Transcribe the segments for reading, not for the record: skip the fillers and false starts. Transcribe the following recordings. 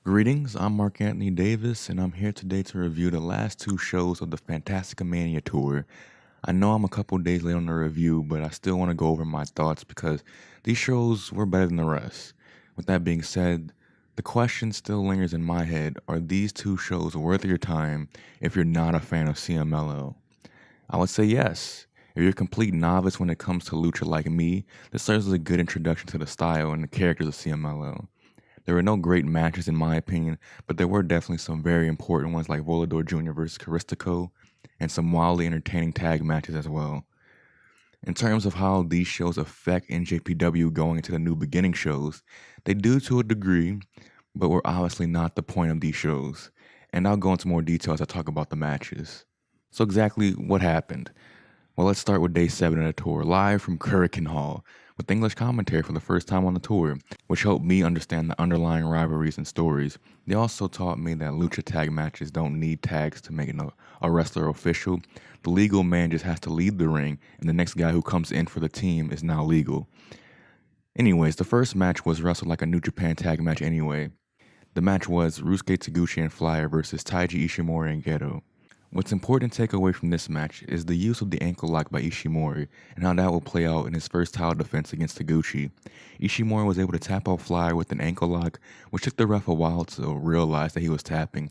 Greetings, I'm Mark Anthony Davis, and I'm here today to review the last two shows of the Fantastica Mania tour. I know I'm a couple days late on the review, but I still want to go over my thoughts because these shows were better than the rest. With that being said, the question still lingers in my head, are these two shows worth your time if you're not a fan of CMLL? I would say yes. If you're a complete novice when it comes to lucha like me, this serves as a good introduction to the style and the characters of CMLL. There were no great matches in my opinion, but there were definitely some very important ones like Volador Jr. versus Caristico, and some wildly entertaining tag matches as well. In terms of how these shows affect NJPW going into the new beginning shows, they do to a degree, but were obviously not the point of these shows. And I'll go into more detail as I talk about the matches. So exactly what happened? Well, let's start with day 7 of the tour, live from Kurikan Hall, with English commentary for the first time on the tour, which helped me understand the underlying rivalries and stories. They also taught me that lucha tag matches don't need tags to make a wrestler official. The legal man just has to leave the ring, and the next guy who comes in for the team is now legal. Anyways, the first match was wrestled like a New Japan tag match anyway. The match was Ryusuke Taguchi and Flyer versus Taiji, Ishimori, and Gedo. What's important to take away from this match is the use of the ankle lock by Ishimori and how that will play out in his first title defense against Taguchi. Ishimori was able to tap out Flyer with an ankle lock, which took the ref a while to realize that he was tapping.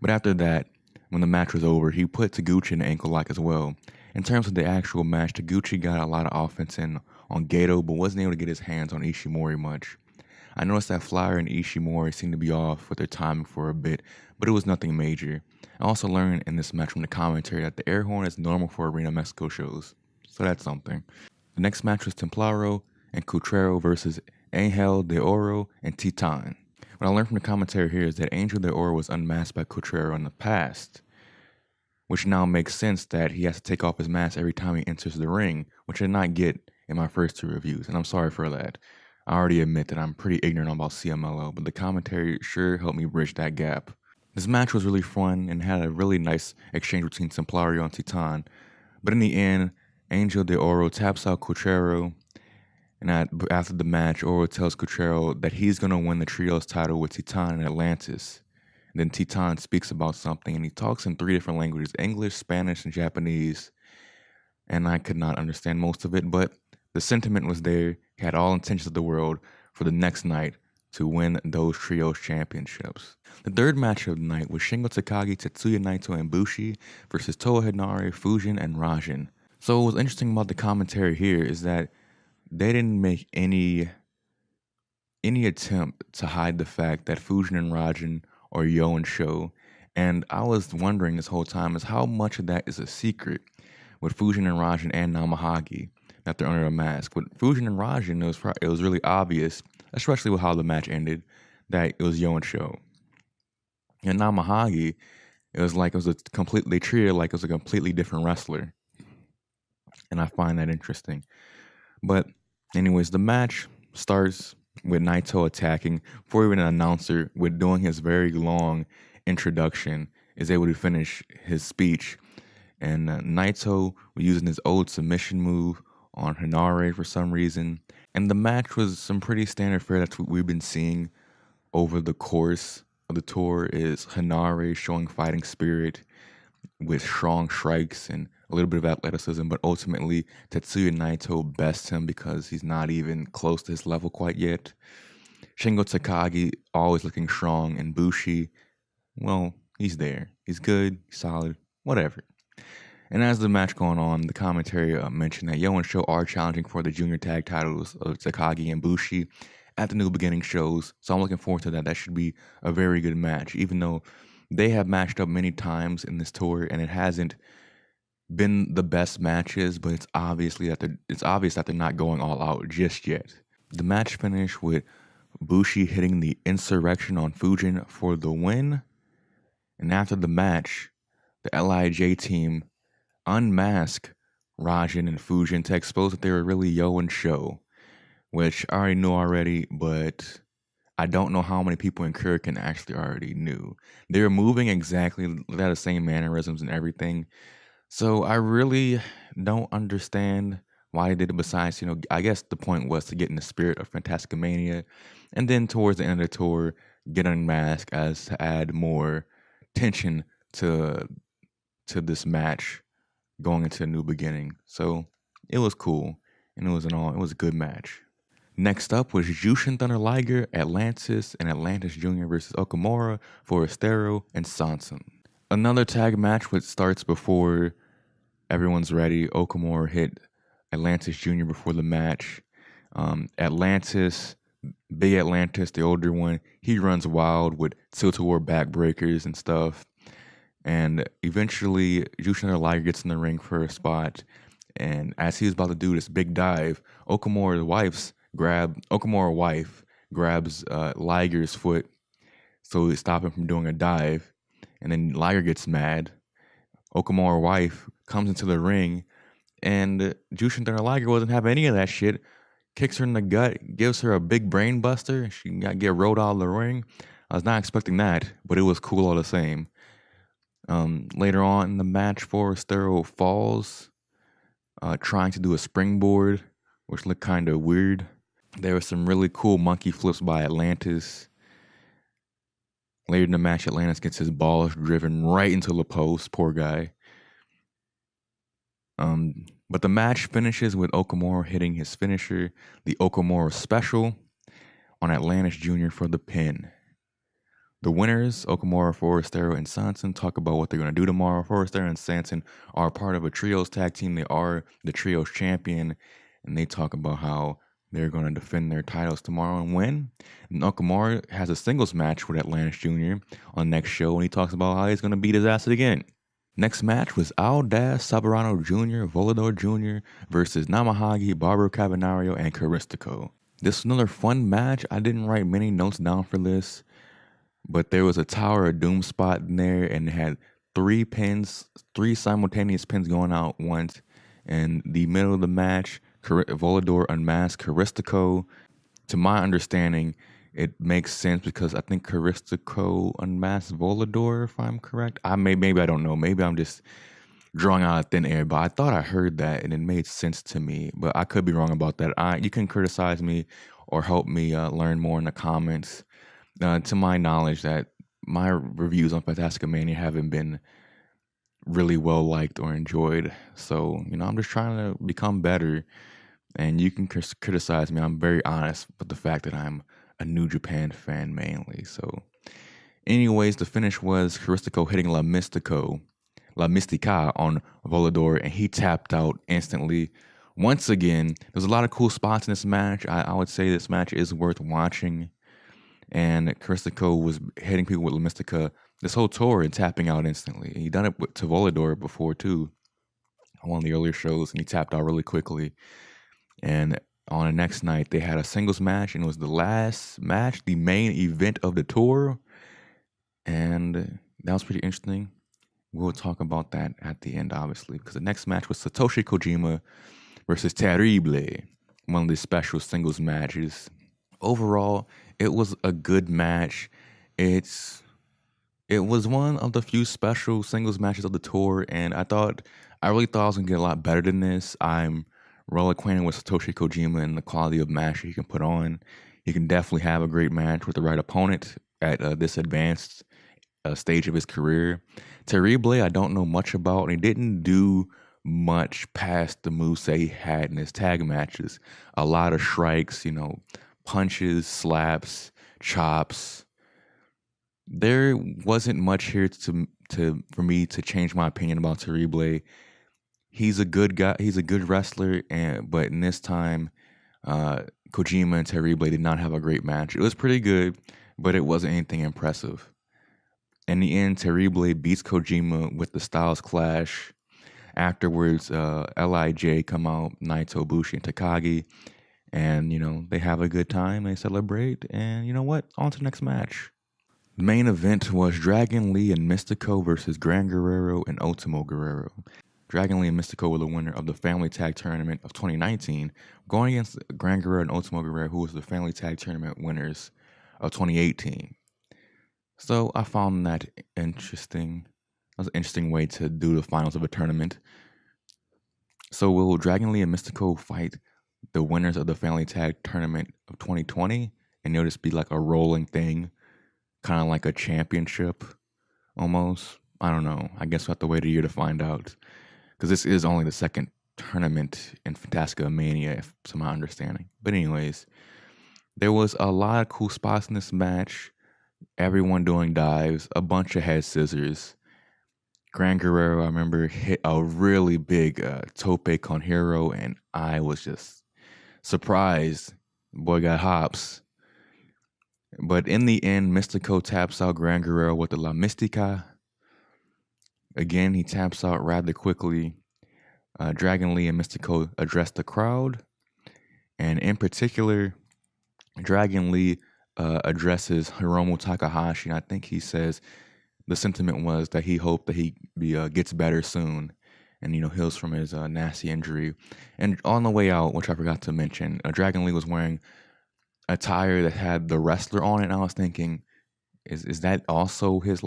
But after that, when the match was over, he put Taguchi in the ankle lock as well. In terms of the actual match, Taguchi got a lot of offense in on Gedo, but wasn't able to get his hands on Ishimori much. I noticed that Flyer and Ishimori seemed to be off with their timing for a bit, but it was nothing major. I also learned in this match from the commentary that the air horn is normal for Arena Mexico shows, so that's something. The next match was Templario and Cuatrero versus Angel de Oro and Titan. What I learned from the commentary here is that Angel de Oro was unmasked by Cuatrero in the past, which now makes sense that he has to take off his mask every time he enters the ring, which I did not get in my first two reviews, and I'm sorry for that. I already admit that I'm pretty ignorant about CMLL, but the commentary sure helped me bridge that gap. This match was really fun and had a really nice exchange between Templario and Titan, but in the end, Angel de Oro taps out Cuatrero, and after the match, Oro tells Cuatrero that he's going to win the Trios title with Titan and Atlantis. And then Titan speaks about something, and he talks in 3 different languages, English, Spanish, and Japanese, and I could not understand most of it, but the sentiment was there. He had all intentions of the world for the next night to win those trios championships. The third match of the night was Shingo Takagi, Tetsuya Naito, and Bushi versus Toa Henare, Fujin, and Raijin. So what was interesting about the commentary here is that they didn't make any attempt to hide the fact that Fujin and Raijin are Yo and Sho. And I was wondering this whole time is how much of that is a secret with Fujin and Raijin and Namahage that they're under a mask. With Fujin and Raijin, it was really obvious, especially with how the match ended, that it was Yo and Sho. And Namahage, they treated it like it was a completely different wrestler. And I find that interesting. But anyways, the match starts with Naito attacking before even an announcer, with doing his very long introduction, is able to finish his speech. And Naito was using his old submission move on Henare for some reason. And the match was some pretty standard fare. That's what we've been seeing over the course of the tour, is Henare showing fighting spirit with strong strikes and a little bit of athleticism, but ultimately Tetsuya Naito bests him because he's not even close to his level quite yet. Shingo Takagi always looking strong, and Bushi, well, he's there. He's good, he's solid, whatever. And as the match going on, the commentary mentioned that Yo and Sho are challenging for the junior tag titles of Takagi and Bushi at the new beginning shows. So I'm looking forward to that. That should be a very good match, even though they have matched up many times in this tour and it hasn't been the best matches, but it's obvious that they're not going all out just yet. The match finished with Bushi hitting the insurrection on Fujin for the win. And after the match, the LIJ team unmasked Raijin and Fujin to expose that they were really Yo and Sho, which I already knew already, but I don't know how many people in Kurikan actually already knew. They were moving exactly, they had the same mannerisms and everything. So I really don't understand why they did it, besides, I guess the point was to get in the spirit of Fantasticamania. And then towards the end of the tour, get unmasked as to add more tension to this match going into a new beginning. So it was cool, and it was a good match. Next up was Jushin Thunder Liger, Atlantis, and Atlantis Jr. versus Okumura, Forastero, and Sanson. Another tag match which starts before everyone's ready. Okumura hit Atlantis Jr. before the match. Atlantis, Big Atlantis, the older one, he runs wild with tilt-a-war backbreakers and stuff. And eventually, Jushin Thunder Liger gets in the ring for a spot. And as he's about to do this big dive, Okumura's wife grabs Liger's foot so he stop him from doing a dive. And then Liger gets mad. Okumura's wife comes into the ring, and Jushin Thunder Liger wasn't having any of that shit. Kicks her in the gut, gives her a big brain buster. She got to get rolled out of the ring. I was not expecting that, but it was cool all the same. Later on in the match, Forastero falls, trying to do a springboard, which looked kind of weird. There were some really cool monkey flips by Atlantis. Later in the match, Atlantis gets his balls driven right into the post. Poor guy. But the match finishes with Okumura hitting his finisher, the Okumura Special, on Atlantis Jr. for the pin. The winners, Okumura, Forastero, and Sanson, talk about what they're going to do tomorrow. Forastero and Sanson are part of a trios tag team. They are the trios champion, and they talk about how they're going to defend their titles tomorrow and win. And Okumura has a singles match with Atlantis Jr. on the next show, and he talks about how he's going to beat his ass again. Next match was Audaz, Soberano Jr., Volador Jr. versus Namahage, Barbaro, Cavernario, and Caristico. This was another fun match. I didn't write many notes down for this, but there was a Tower of Doom spot in there, and it had three simultaneous pins going out once. In the middle of the match, Volador unmasked Caristico. To my understanding, it makes sense because I think Caristico unmasked Volador, if I'm correct. Maybe I don't know. Maybe I'm just drawing out of thin air, but I thought I heard that and it made sense to me. But I could be wrong about that. You can criticize me or help me learn more in the comments. To my knowledge, that my reviews on Fantasticamania haven't been really well liked or enjoyed. So, I'm just trying to become better. And you can criticize me. I'm very honest with the fact that I'm a New Japan fan mainly. So, anyways, the finish was Caristico hitting La Mystica on Volador, and he tapped out instantly. Once again, there's a lot of cool spots in this match. I would say this match is worth watching. And Caristico was hitting people with La Mystica this whole tour and tapping out instantly. He done it to Volador before too, on one of the earlier shows, and he tapped out really quickly. And on the next night, they had a singles match, and it was the last match, the main event of the tour. And that was pretty interesting. We'll talk about that at the end, obviously, because the next match was Satoshi Kojima versus Terrible, one of the special singles matches. Overall, it was a good match. It was one of the few special singles matches of the tour, and I really thought I was going to get a lot better than this. I'm well acquainted with Satoshi Kojima and the quality of match he can put on. He can definitely have a great match with the right opponent at this advanced stage of his career. Terrible, I don't know much about, and he didn't do much past the moveset he had in his tag matches. A lot of strikes, punches, slaps, chops. There wasn't much here for me to change my opinion about Terrible. He's a good guy. He's a good wrestler, but in this time, Kojima and Terrible did not have a great match. It was pretty good, but it wasn't anything impressive. In the end, Terrible beats Kojima with the Styles Clash. Afterwards, Lij come out, Naito, Bushi, and Takagi, and they have a good time. They celebrate, and you know what? On to the next match. The main event was Dragon Lee and Mystico versus Gran Guerrero and Ultimo Guerrero. Dragon Lee and Mystico were the winner of the Family Tag Tournament of 2019, going against Gran Guerrero and Ultimo Guerrero, who was the Family Tag Tournament winners of 2018. So I found that interesting. That was an interesting way to do the finals of a tournament. So will Dragon Lee and Mystico fight the winners of the Family Tag Tournament of 2020? And it'll just be like a rolling thing kind of like a championship almost. I don't know. I guess we'll have to wait a year to find out, because this is only the second tournament in Fantastica Mania, to my understanding. But anyways, there was a lot of cool spots in this match. Everyone doing dives, a bunch of head scissors. Gran Guerrero, I remember, hit a really big tope con hero, and I was just surprised. Boy got hops. But in the end, Mystico taps out Gran Guerrero with the La Mystica. Again, he taps out rather quickly. Dragon Lee and Mystico address the crowd. And in particular, Dragon Lee addresses Hiromu Takahashi. And I think he says the sentiment was that he hoped that he gets better soon and, heals from his nasty injury. And on the way out, which I forgot to mention, Dragon Lee was wearing attire that had the wrestler on it. And I was thinking, is that also his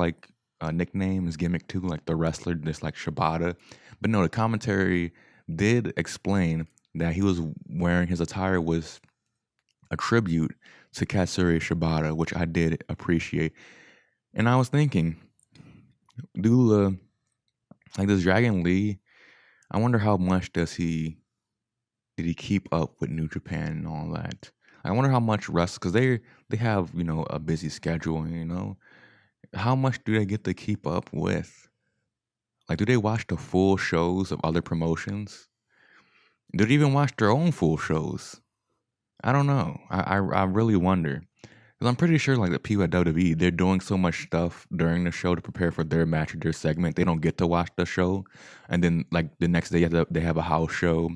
nickname, his gimmick too, like the wrestler, just like Shibata? But no, the commentary did explain that he was wearing his attire was a tribute to Katsuri Shibata, which I did appreciate. And I was thinking, this Dragon Lee, I wonder how much did he keep up with New Japan and all that. I wonder how much because they have a busy schedule. How much do they get to keep up with? Like, do they watch the full shows of other promotions? Do they even watch their own full shows? I don't know. I really wonder. Because I'm pretty sure the people at WWE, they're doing so much stuff during the show to prepare for their match or their segment. They don't get to watch the show. And then the next day they have a house show,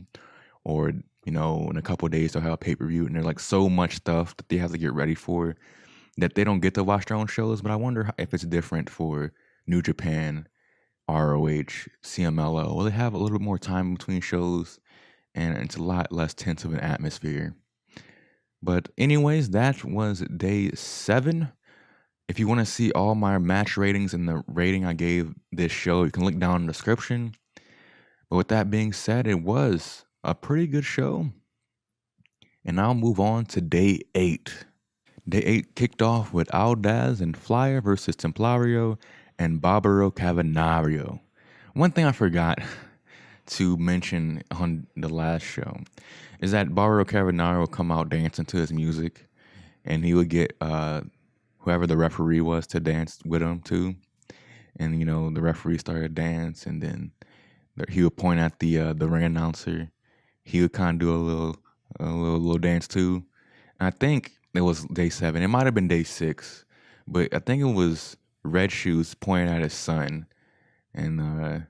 or in a couple of days they'll have a pay-per-view, and there's so much stuff that they have to get ready for that they don't get to watch their own shows. But I wonder if it's different for New Japan, ROH, CMLL. Will they have a little bit more time between shows, and it's a lot less tense of an atmosphere? But anyways, that was day 7. If you want to see all my match ratings and the rating I gave this show, you can look down in the description. But with that being said, it was a pretty good show. And I'll move on to day 8. Day 8 kicked off with Audaz and Flyer versus Templario and Barbaro Cavernario. One thing I forgot to mention on the last show is that Barbaro Cavernario would come out dancing to his music, and he would get whoever the referee was to dance with him too. And the referee started to dance, and then he would point at the ring announcer. He would kind of do a little dance too. And I think it was day 7. It might have been day 6, but I think it was Red Shoes pointing at his son, and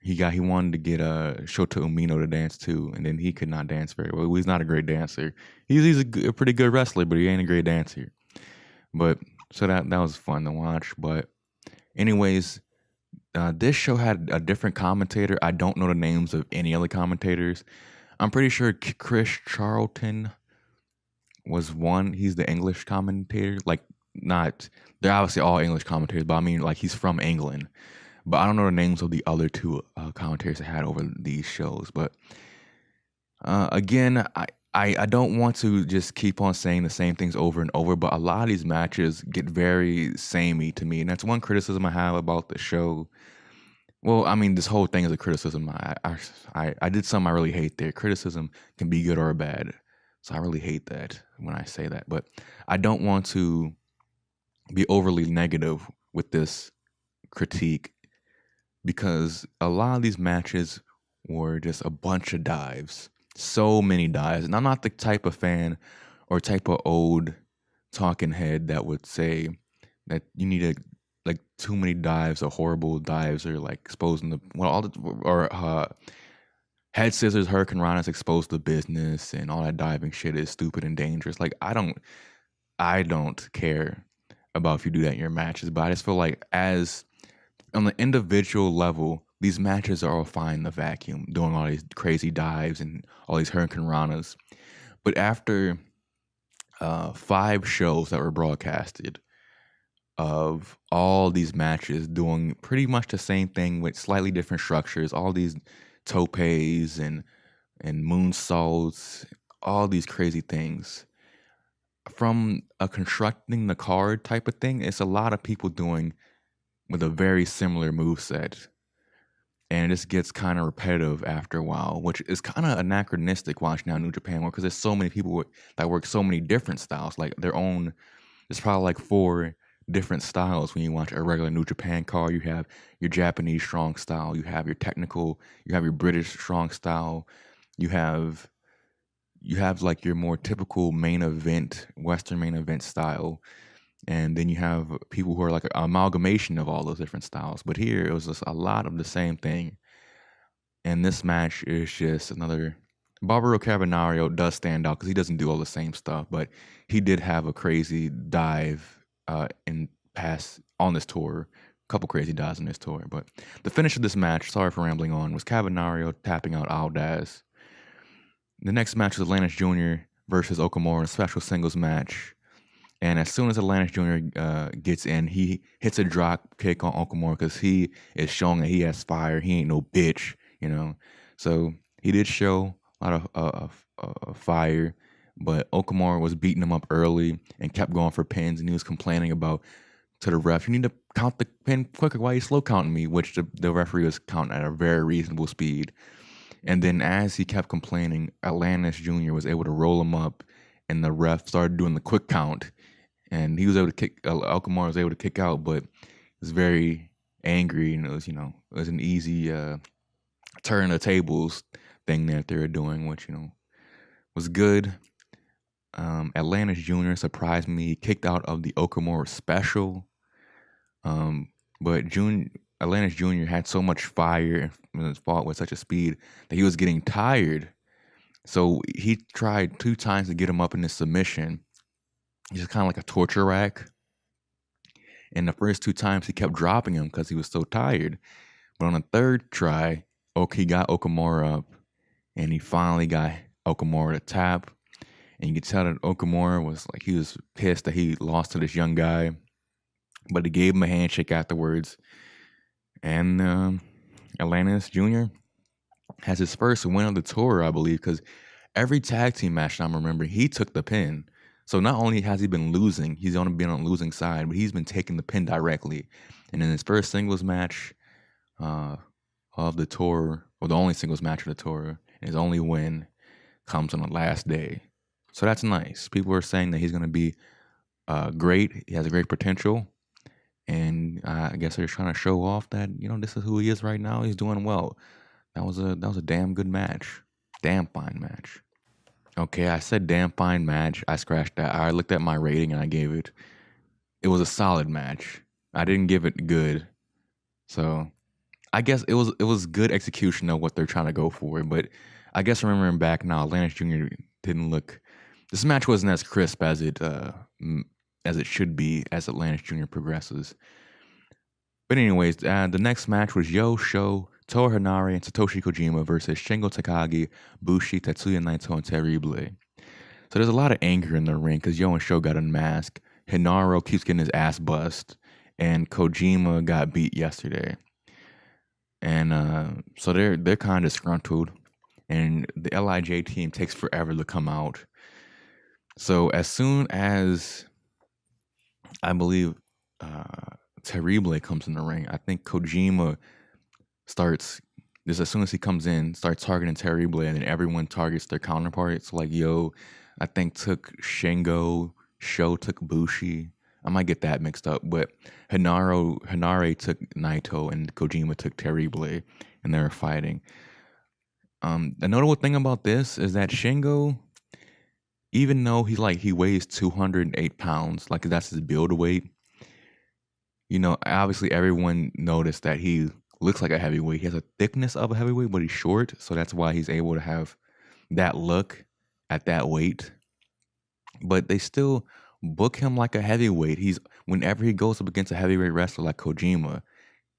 he wanted to get Shota Umino to dance too, and then he could not dance very well. He's not a great dancer. He's a pretty good wrestler, but he ain't a great dancer. But so that was fun to watch. But anyways, this show had a different commentator. I don't know the names of any other commentators. I'm pretty sure Chris Charlton was one. He's the English commentator. They're obviously all English commentators, but I mean, he's from England. But I don't know the names of the other 2 commentators I had over these shows. But again, I don't want to just keep on saying the same things over and over, but a lot of these matches get very samey to me. And that's one criticism I have about the show. Well, I mean, this whole thing is a criticism. I did something I really hate there. Criticism can be good or bad. So I really hate that when I say that. But I don't want to be overly negative with this critique, because a lot of these matches were just a bunch of dives. So many dives. And I'm not the type of fan or type of old talking head that would say that you need to too many dives or horrible dives, or exposing head scissors, hurricane ranas exposed to business, and all that diving shit is stupid and dangerous. I don't care about if you do that in your matches, but I just feel as on the individual level, these matches are all fine in the vacuum, doing all these crazy dives and all these hurricane ranas. But after 5 shows that were broadcasted of all these matches doing pretty much the same thing with slightly different structures, all these topes and moonsaults, all these crazy things, from a constructing the card type of thing, it's a lot of people doing with a very similar move set. And it just gets kind of repetitive after a while, which is kind of anachronistic watching now New Japan work, because there's so many people that work so many different styles, like their own. There's probably like 4 different styles when you watch a regular New Japan card. You have your Japanese strong style, you have your technical, you have your British strong style, you have like your more typical main event, Western main event style. And then you have people who are like an amalgamation of all those different styles. But here, it was just a lot of the same thing. And this match is just another. Barbaro Cavernario does stand out because he doesn't do all the same stuff, but he did have a crazy dive in past on this tour. A couple crazy dives on this tour. But the finish of this match, sorry for rambling on, was Cavernario tapping out Audaz. The next match was Atlantis Jr. versus Okumura in a special singles match. And as soon as Atlantis Jr. Gets in, he hits a drop kick on Okumura because he is showing that he has fire. He ain't no bitch, you know. So he did show a lot of fire, but Okumura was beating him up early and kept going for pins, and he was complaining about to the ref, you need to count the pin quicker. Why are you slow counting me? Which the referee was counting at a very reasonable speed. And then as he kept complaining, Atlantis Jr. was able to roll him up, and the ref started doing the quick count. And he was able to kick. Okumura was able to kick out, but he was very angry, and it was an easy turn the tables thing that they were doing, which was good. Atlantis Jr. surprised me. He kicked out of the Okumura special, but Atlantis Jr. had so much fire and fought with such a speed that he was getting tired. So he tried 2 times to get him up in his submission. Just kind of like a torture rack. And the first 2 times he kept dropping him because he was so tired. But on the 3rd try, he got Okumura up, and he finally got Okumura to tap. And you could tell that Okumura was like, he was pissed that he lost to this young guy. But he gave him a handshake afterwards. And Atlantis Jr. has his first win of the tour, I believe, because every tag team match I'm remembering, he took the pin. So not only has he been losing, he's only been on the losing side, but he's been taking the pin directly. And in his first singles match of the tour, or the only singles match of the tour, and his only win comes on the last day. So that's nice. People are saying that he's going to be great. He has a great potential. And I guess they're trying to show off that, this is who he is right now. He's doing well. That was a damn good match. Damn fine match. Okay, I said damn fine match. I scratched that. I looked at my rating and I gave it. It was a solid match. I didn't give it good. So I guess it was good execution of what they're trying to go for. But I guess remembering back now, Atlantis Jr. didn't look. This match wasn't as crisp as it should be as Atlantis Jr. progresses. But anyways, the next match was Sho, Toru Henare, and Satoshi Kojima versus Shingo Takagi, Bushi, Tetsuya Naito, and Terrible. So there's a lot of anger in the ring because and Sho got unmasked. Henare keeps getting his ass bust, and Kojima got beat yesterday. And so they're kind of disgruntled, and the LIJ team takes forever to come out. So as soon as I believe Terrible comes in the ring, I think Kojima starts, just as soon as he comes in, starts targeting Terrible, and then everyone targets their counterparts. Like, I think took Shingo, Sho took Bushi. I might get that mixed up, but Henare took Naito, and Kojima took Terrible, and they were fighting. The notable thing about this is that Shingo, even though he weighs 208 pounds, like that's his build weight, obviously everyone noticed that he looks like a heavyweight. He has a thickness of a heavyweight, but he's short, so that's why he's able to have that look at that weight. But they still book him like a heavyweight. Whenever he goes up against a heavyweight wrestler like Kojima,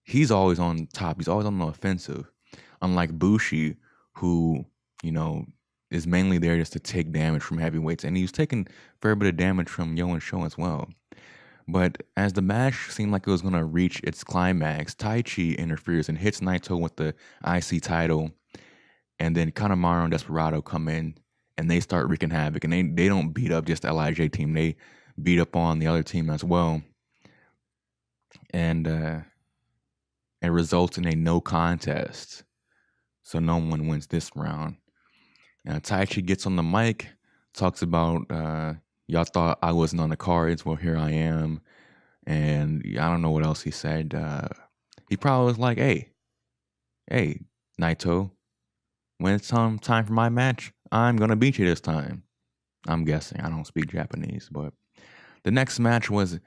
he's always on top. He's always on the offensive. Unlike Bushi, who, is mainly there just to take damage from heavyweights. And he was taking a fair bit of damage from and Sho as well. But as the match seemed like it was going to reach its climax, Taiji interferes and hits Naito with the IC title. And then Kanemaru and Desperado come in and they start wreaking havoc. And they don't beat up just the LIJ team; they beat up on the other team as well, and it results in a no contest. So no one wins this round. Taiji gets on the mic, talks about y'all thought I wasn't on the cards. Well, here I am. And I don't know what else he said. He probably was like, hey, Naito, when it's time for my match, I'm going to beat you this time. I'm guessing. I don't speak Japanese. But the next match was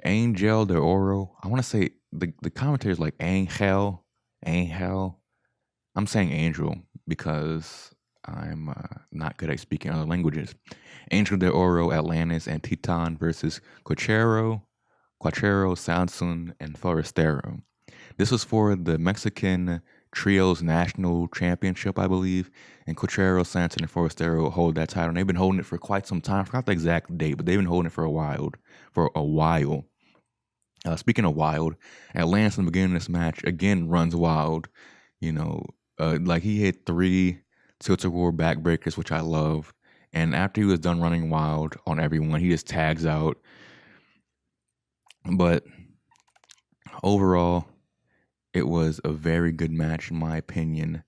Angel de Oro. I want to say the commentator is like Angel. I'm saying Angel because I'm not good at speaking other languages. Angel de Oro, Atlantis, and Titan versus Cuatrero, Sanson, and Forastero. This was for the Mexican Trios National Championship, I believe. And Cuatrero, Sanson, and Forastero hold that title. And they've been holding it for quite some time. I forgot the exact date, but they've been holding it for a while. Speaking of wild, Atlantis in the beginning of this match again runs wild. Like he hit 3 tilt-a-war backbreakers, which I love. And after he was done running wild on everyone, he just tags out. But overall, it was a very good match in my opinion.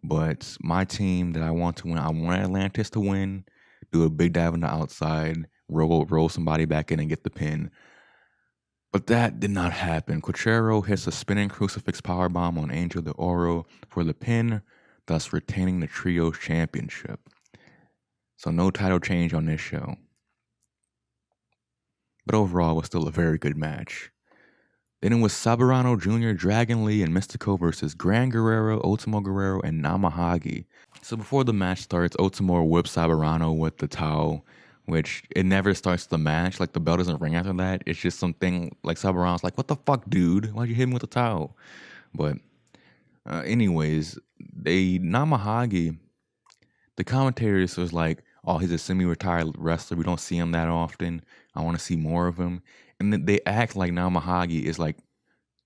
But my team that I want to win, I want Atlantis to win, do a big dive on the outside, roll somebody back in and get the pin. But that did not happen. Cuatrero hits a spinning crucifix powerbomb on Angel de Oro for the pin, thus retaining the Trios Championship. So no title change on this show. But overall, it was still a very good match. Then it was Soberano Jr., Dragon Lee, and Mystico versus Gran Guerrero, Ultimo Guerrero, and Namahage. So before the match starts, Ultimo whips Soberano with the towel, which it never starts the match. Like the bell doesn't ring after that. It's just something like Soberano's like, what the fuck, dude? Why'd you hit me with the towel? But anyways, Namahage, the commentators was like, oh, he's a semi-retired wrestler. We don't see him that often. I want to see more of him. And then they act like Namahage is like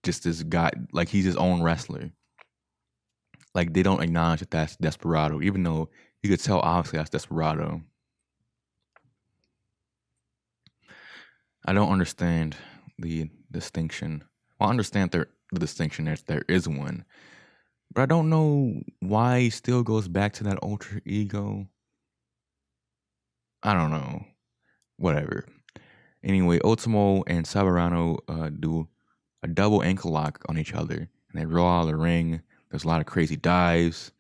just this guy, like he's his own wrestler. Like they don't acknowledge that that's Desperado, even though you could tell obviously that's Desperado. I don't understand the distinction. Well, I understand the distinction if there is one. But I don't know why he still goes back to that alter ego. I don't know. Whatever. Anyway, Ultimo and Soberano do a double ankle lock on each other. And they roll out of the ring. There's a lot of crazy dives.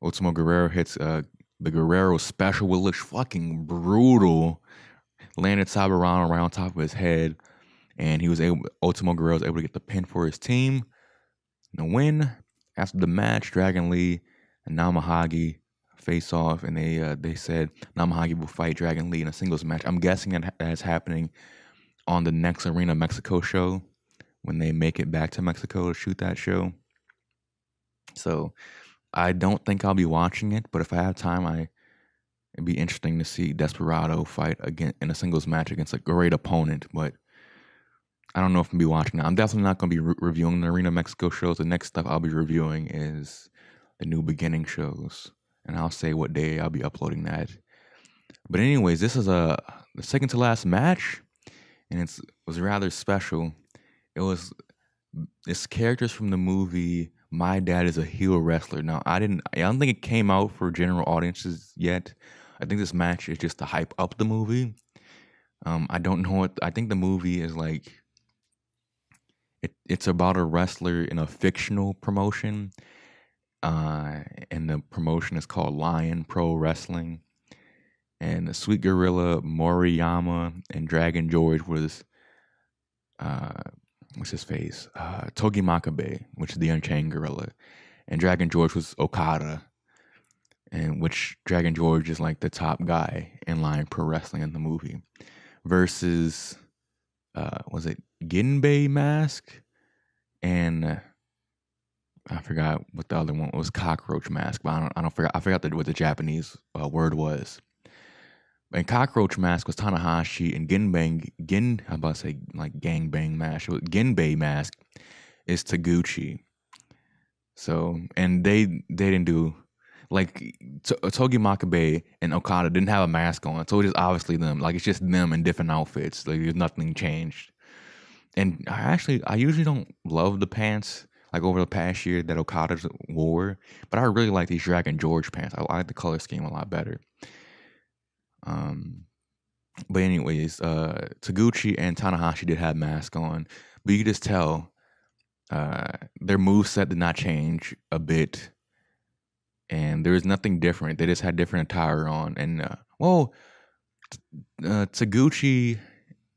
Ultimo Guerrero hits the Guerrero special, which looks fucking brutal. Landed Soberano right on top of his head. And Ultimo Guerrero was able to get the pin for his team. And the win. After the match, Dragon Lee and Namahage face off, and they said Namahage will fight Dragon Lee in a singles match. I'm guessing that's happening on the next Arena Mexico show when they make it back to Mexico to shoot that show. So I don't think I'll be watching it, but if I have time, it'd be interesting to see Desperado fight again in a singles match against a great opponent, but I don't know if I'll be watching that. I'm definitely not going to be reviewing the Arena Mexico shows. The next stuff I'll be reviewing is the New Beginning shows, and I'll say what day I'll be uploading that. But anyways, this is the second to last match, and it was rather special. It's characters from the movie My Dad is a Heel Wrestler. Now, I don't think it came out for general audiences yet. I think this match is just to hype up the movie. I don't know what. I think the movie is like. It's about a wrestler in a fictional promotion, and the promotion is called Lion Pro Wrestling. And the Sweet Gorilla, Moriyama, and Dragon George was, what's his face? Togi Makabe, which is the Unchained Gorilla. And Dragon George was Okada, and which Dragon George is like the top guy in Lion Pro Wrestling in the movie. Versus, was it Ginbei Mask? And I forgot what the other one was. Cockroach Mask, but I forgot what the Japanese word was. And Cockroach Mask was Tanahashi, and I'm about to say like Gangbang Mask. Ginbei Mask is Taguchi. So, and they didn't do Like Togi Makabe and Okada didn't have a mask on, so it is obviously them. Like it's just them in different outfits. Like there's nothing changed. And I usually don't love the pants like over the past year that Okada's wore, but I really like these Dragon George pants. I like the color scheme a lot better. But anyways, Taguchi and Tanahashi did have masks on, but you could just tell their moveset did not change a bit, and there was nothing different. They just had different attire on, and Taguchi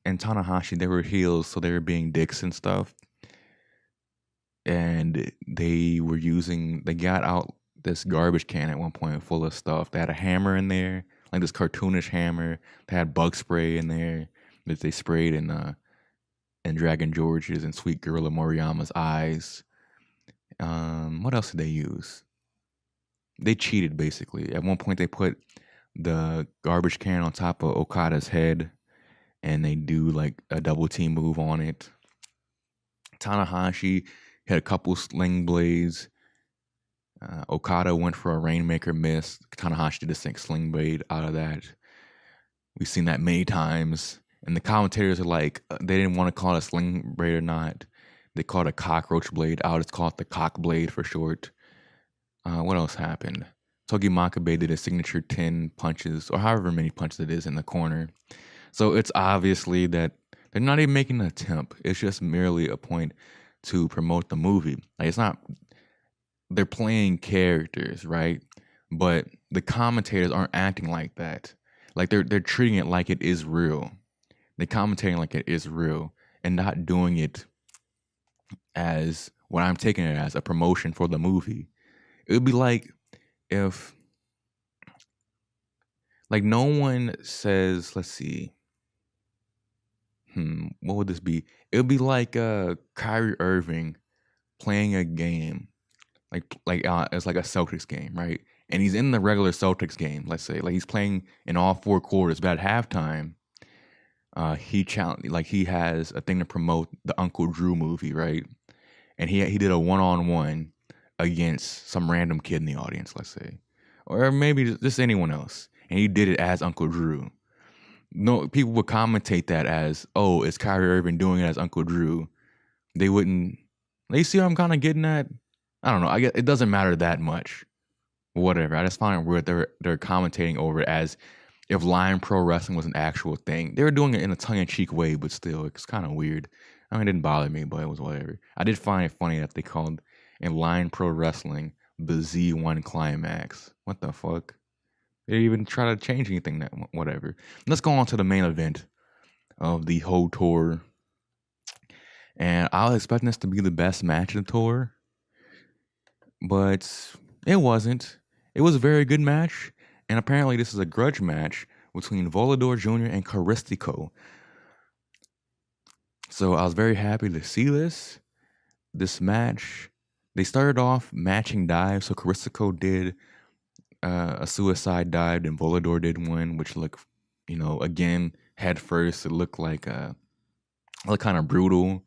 and Tanahashi, they were heels, so they were being dicks and stuff. And they got out this garbage can at one point full of stuff. They had a hammer in there, like this cartoonish hammer. They had bug spray in there that they sprayed in Dragon George's and Sweet Gorilla Moriyama's eyes. What else did they use? They cheated, basically. At one point, they put the garbage can on top of Okada's head, and they do like a double team move on it. Tanahashi had a couple sling blades. Okada went for a Rainmaker miss. Tanahashi did a sling blade out of that. We've seen that many times. And the commentators are like, they didn't want to call it a sling blade or not. They called it a cockroach blade. I'll just call it the cock blade for short. What else happened? Togi Makabe did a signature 10 punches, or however many punches it is in the corner. So it's obviously that they're not even making an attempt. It's just merely a point to promote the movie. Like it's not, they're playing characters, right? But the commentators aren't acting like that. Like they're treating it like it is real. They're commentating like it is real and not doing it as what I'm taking it as, a promotion for the movie. It would be like if, like, no one says, let's see, what would this be? It would be like Kyrie Irving playing a game, it's like a Celtics game, right? And he's in the regular Celtics game, let's say, like he's playing in all 4 quarters, but at halftime, he has a thing to promote the Uncle Drew movie, right? And he did a 1-on-1 against some random kid in the audience, let's say, or maybe just anyone else, and he did it as Uncle Drew. No, people would commentate that as, oh, it's Kyrie Irving doing it as Uncle Drew. They wouldn't. You see what I'm kind of getting at? I don't know. I guess it doesn't matter that much. Whatever. I just find it weird they're commentating over it as if Lion Pro Wrestling was an actual thing. They were doing it in a tongue-in-cheek way, but still, it's kind of weird. I mean, it didn't bother me, but it was whatever. I did find it funny that they called in Lion Pro Wrestling the Z1 Climax. What the fuck? They didn't even try to change anything. Whatever. Let's go on to the main event of the whole tour. And I was expecting this to be the best match of the tour, but it wasn't. It was a very good match, and apparently this is a grudge match between Volador Jr. and Caristico. So I was very happy to see this match. They started off matching dives, so Caristico did a suicide dive, and Volador did one, which looked, again, head first. It looked like kind of brutal.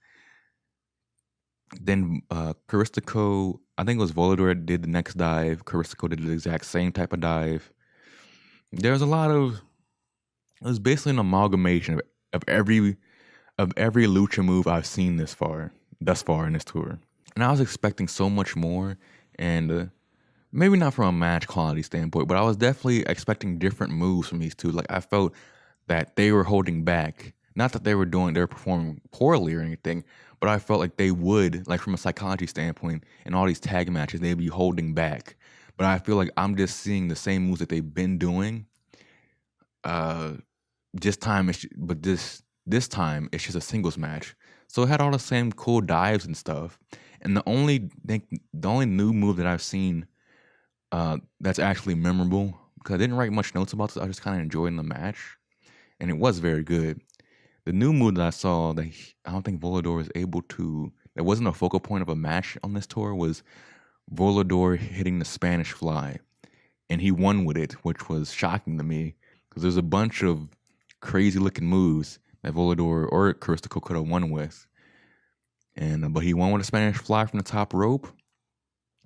Then Caristico, I think it was Volador that did the next dive. Caristico did the exact same type of dive. It was basically an amalgamation of every lucha move I've seen thus far in this tour. And I was expecting so much more, and maybe not from a match quality standpoint, but I was definitely expecting different moves from these two. Like I felt that they were holding back. Not that they were performing poorly or anything, but I felt like they would, like from a psychology standpoint, in all these tag matches, they'd be holding back. But I feel like I'm just seeing the same moves that they've been doing. This time it's just a singles match. So it had all the same cool dives and stuff. And the only new move that I've seen that's actually memorable, because I didn't write much notes about this, I was just kind of enjoying the match, and it was very good. The new move that I saw that I don't think Volador was able to, that wasn't a focal point of a match on this tour, was Volador hitting the Spanish Fly. And he won with it, which was shocking to me, because there's a bunch of crazy looking moves that Volador or Caristico could have won with. But he won with a Spanish Fly from the top rope.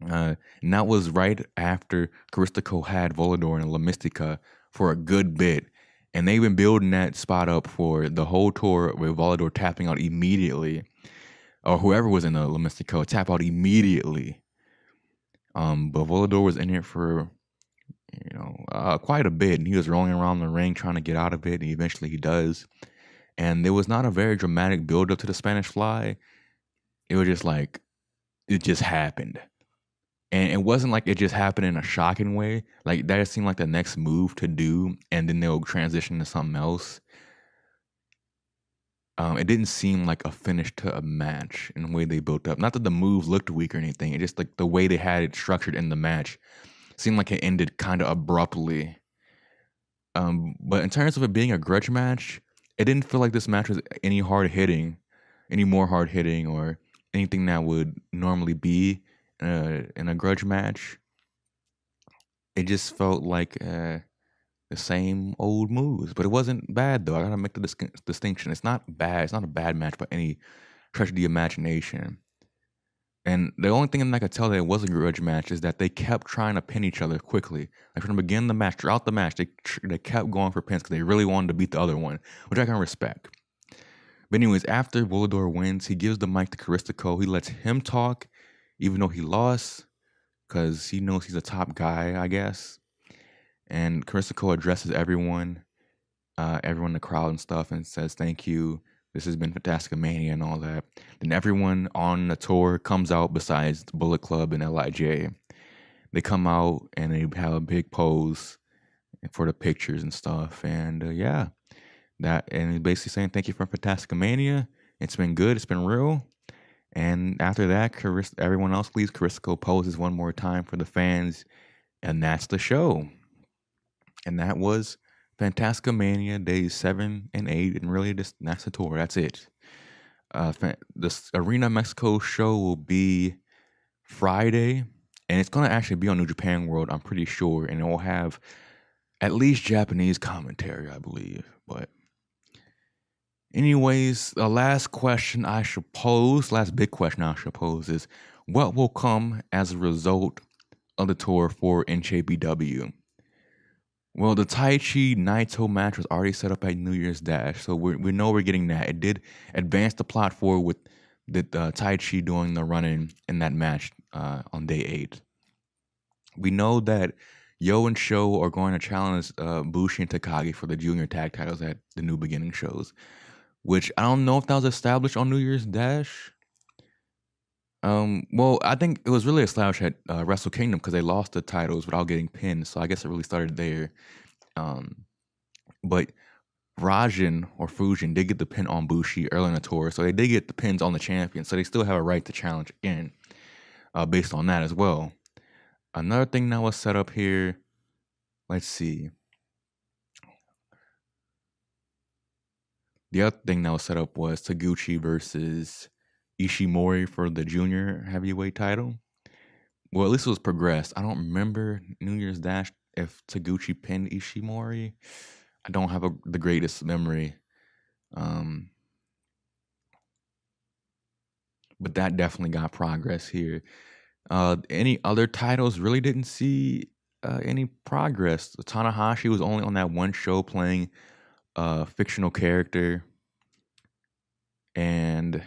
And that was right after Caristico had Volador and La Mystica for a good bit. And they've been building that spot up for the whole tour with Volador tapping out immediately. Or whoever was in the La Mystica tap out immediately. But Volador was in it for, quite a bit. And he was rolling around the ring trying to get out of it. And eventually he does. And there was not a very dramatic build up to the Spanish Fly. It was just like, it just happened. And it wasn't like it just happened in a shocking way. Like, that seemed like the next move to do, and then they'll transition to something else. It didn't seem like a finish to a match in the way they built up. Not that the move looked weak or anything. It just, like, the way they had it structured in the match seemed like it ended kind of abruptly. But in terms of it being a grudge match, it didn't feel like this match was any more hard hitting, or anything that would normally be in a grudge match. It just felt like the same old moves, but it wasn't bad though. I gotta make the distinction. It's not bad. It's not a bad match by any stretch of the imagination. And the only thing I could tell that it was a grudge match is that they kept trying to pin each other quickly. Like, from the beginning of the match, throughout the match, they kept going for pins because they really wanted to beat the other one, which I can respect. But anyways, after Volador wins, he gives the mic to Caristico. He lets him talk, even though he lost, because he knows he's a top guy, I guess. And Caristico addresses everyone in the crowd and stuff, and says, "Thank you. This has been Fantasticamania," and all that. Then everyone on the tour comes out besides the Bullet Club and LIJ. They come out and they have a big pose for the pictures and stuff. And and he's basically saying, "Thank you for Fantasticamania. It's been good. It's been real." And after that, everyone else leaves. Caristico poses one more time for the fans, and that's the show. And that was Fantasticamania days 7 and 8, and really that's the tour. That's it. This Arena Mexico show will be Friday, and it's gonna actually be on New Japan World, I'm pretty sure, and it will have at least Japanese commentary, I believe. But anyways, the last big question I should pose is, what will come as a result of the tour for NJPW? Well, the Taiji Naito match was already set up at New Year's Dash, so we know we're getting that. It did advance the plot forward with the Taiji doing the run-in in that match on day 8. We know that Yo and Sho are going to challenge Bushi and Takagi for the junior tag titles at the New Beginning shows, which I don't know if that was established on New Year's Dash. Well, I think it was really established at Wrestle Kingdom because they lost the titles without getting pinned, so I guess it really started there. But Raijin or Fujin did get the pin on Bushi early in the tour, so they did get the pins on the champion, so they still have a right to challenge again, based on that as well. Another thing that was set up here, let's see. The other thing that was set up was Taguchi versus Ishimori for the junior heavyweight title. Well, at least it was progressed. I don't remember New Year's Dash if Taguchi pinned Ishimori. I don't have the greatest memory. But that definitely got progress here. Any other titles really didn't see any progress. Tanahashi was only on that one show playing a fictional character. And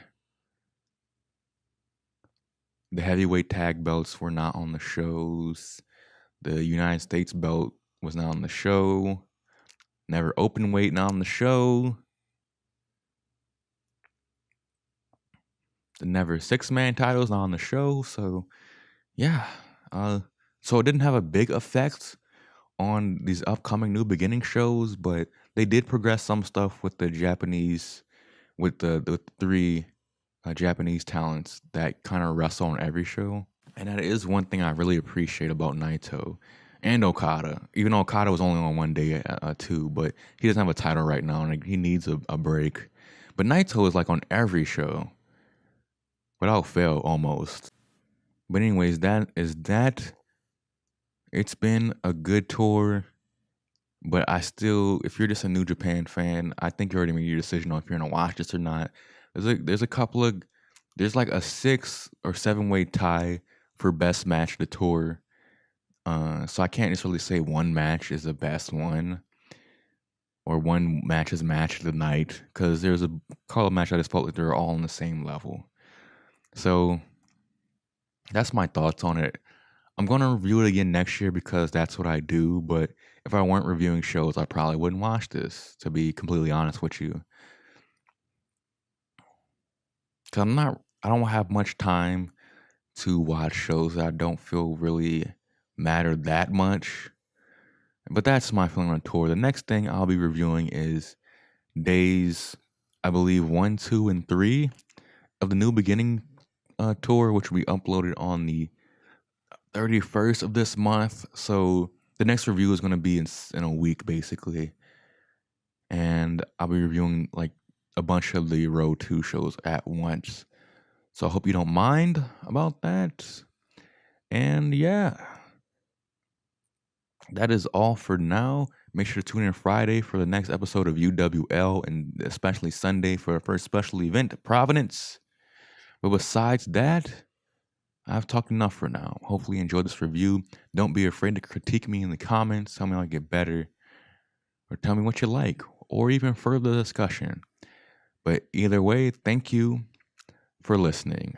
the heavyweight tag belts were not on the shows. The United States belt was not on the show. Never open weight not on the show. The Never 6-man titles not on the show. So yeah. So it didn't have a big effect on these upcoming New Beginning shows, but they did progress some stuff with the Japanese, with the 3 Japanese talents that kind of wrestle on every show. And that is one thing I really appreciate about Naito and Okada. Even though Okada was only on one day too, but he doesn't have a title right now, and he needs a break. But Naito is like on every show, without fail almost. But anyways, that is that. It's been a good tour, but I still, if you're just a New Japan fan, I think you already made your decision on if you're gonna watch this or not. There's like a 6 or 7 way tie for best match of the tour. So I can't necessarily say one match is the best one or one match is match of the night, because there's a couple of matches I just felt like they're all on the same level. So that's my thoughts on it. I'm going to review it again next year because that's what I do. But if I weren't reviewing shows, I probably wouldn't watch this, to be completely honest with you. Because I don't have much time to watch shows that I don't feel really matter that much. But that's my feeling on tour. The next thing I'll be reviewing is days, I believe, 1, 2, and 3 of the New Beginning tour, which will be uploaded on the 31st of this month. So the next review is going to be in a week, basically. And I'll be reviewing like a bunch of the Row 2 shows at once. So I hope you don't mind about that. And yeah, that is all for now. Make sure to tune in Friday for the next episode of UWL, and especially Sunday for our first special event, Providence. But besides that, I've talked enough for now. Hopefully you enjoyed this review. Don't be afraid to critique me in the comments. Tell me how I get better. Or tell me what you like. Or even further discussion. But either way, thank you for listening.